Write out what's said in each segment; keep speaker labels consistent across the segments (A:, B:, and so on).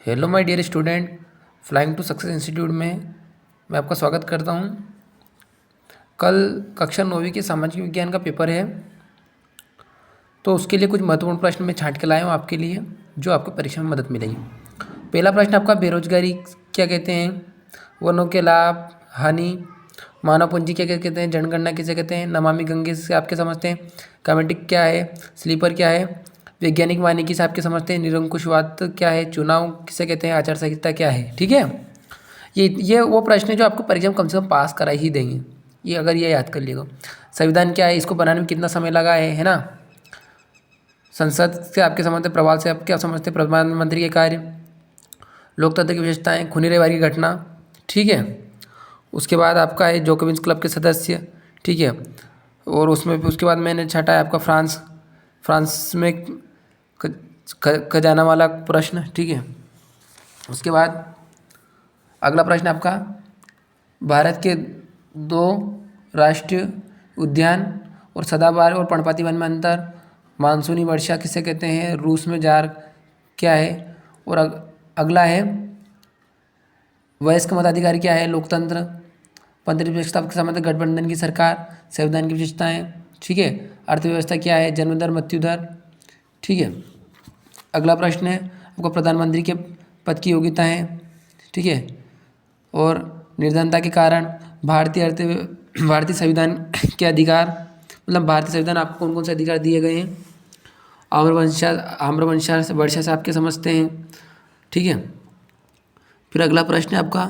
A: Hello my dear student, flying to success institute में मैं आपका स्वागत करता हूं। कल कक्षा 9वीं के सामाजिक विज्ञान का पेपर है, तो उसके लिए कुछ महत्वपूर्ण प्रश्न मैं छांट के लाया हूं आपके लिए, जो आपको परीक्षा में मदद मिलेगी। पहला प्रश्न आपका, बेरोजगारी क्या कहते हैं, वनों के लाभ हानि, मानव पूंजी क्या कहते हैं, जनगणना किसे कहते हैं, नमामि गंगे से आप क्या समझते हैं, कमेटिक क्या है, स्लीपर क्या है, वैज्ञानिक वानिकी से आप क्या समझते हैं, निरंकुशवाद क्या है, चुनाव किसे कहते हैं, आचार संहिता क्या है। ठीक है, ये वो प्रश्न है जो आपको परीक्षा में कम से कम पास करा ही देंगे। ये अगर ये याद कर लिएगा। संविधान क्या है, इसको बनाने में कितना समय लगा है ना। संसद से आपके समझते हैं, प्रवाल से आप क्या समझते हैं, प्रधानमंत्री के कार्य, लोकतंत्र की विशेषताएं, खूनी रविवार की घटना। ठीक है, उसके बाद आपका है जोकोविच क्लब के सदस्य। ठीक है, और उसमें उसके बाद मैंने छाटा है आपका फ्रांस में खजाना वाला प्रश्न। ठीक है, उसके बाद अगला प्रश्न आपका, भारत के 2 राष्ट्रीय उद्यान और सदाबहार और पर्णपाती वन में अंतर, मानसूनी वर्षा किसे कहते हैं, रूस में जार क्या है, और अगला है वयस्क मताधिकार क्या है, लोकतंत्र, पंथनिरपेक्षता के संबंध, गठबंधन की सरकार, संविधान की विशेषताएं। ठीक है, अर्थव्यवस्था क्या है, जन्म दर, मृत्यु दर। ठीक है, अगला प्रश्न है आपका, प्रधानमंत्री के पद की योग्यता है। ठीक है, और निर्धनता के कारण, भारतीय संविधान के अधिकार, मतलब भारतीय संविधान आपको कौन कौन से अधिकार दिए गए हैं, आम्रवंशा वर्षा से आप क्या समझते हैं। ठीक है, फिर अगला प्रश्न है आपका,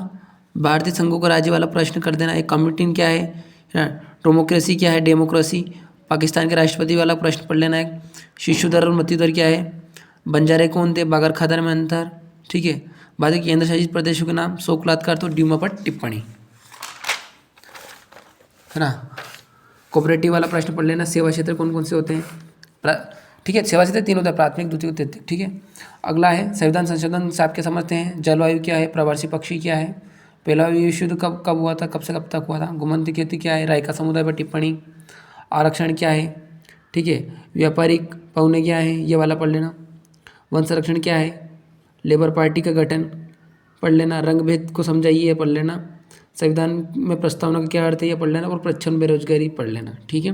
A: भारतीय संघों का राज्य वाला प्रश्न कर देना। एक कम्युनिटी क्या है, डेमोक्रेसी क्या है, डेमोक्रेसी, पाकिस्तान के राष्ट्रपति वाला प्रश्न पढ़ लेना है। शिशु दर और मृत्यु दर क्या है, बंजारे कौन थे, बागर खादर में अंतर। ठीक है, भारत के केंद्र शासित प्रदेशों के नाम, शोकलात्कार तो ड्यूमा पर टिप्पणी, है ना। कोऑपरेटिव वाला प्रश्न पढ़ लेना, सेवा क्षेत्र कौन कौन से होते हैं। ठीक है, सेवा क्षेत्र 3 होता है, प्राथमिक, द्वितीय, तृतीय। ठीक है, अगला है संविधान संशोधन से आप क्या समझते हैं, जलवायु क्या है, प्रवासी पक्षी क्या है, पहला विश्व युद्ध कब कब हुआ था, कब से कब तक हुआ था, गोमती खेती क्या है, रायका समुदाय पर टिप्पणी, आरक्षण क्या है। ठीक है, व्यापारिक पौने क्या है, ये वाला पढ़ लेना। वन संरक्षण क्या है, लेबर पार्टी का गठन पढ़ लेना। रंग भेद को समझाइए, पढ़ लेना। संविधान में प्रस्तावना का क्या अर्थ है, ये पढ़ लेना। और प्रच्छन्न बेरोजगारी पढ़ लेना। ठीक है,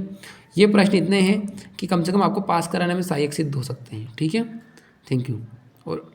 A: ये प्रश्न इतने हैं कि कम से कम आपको पास कराने में सहायक सिद्ध हो सकते हैं। ठीक है, थैंक यू। और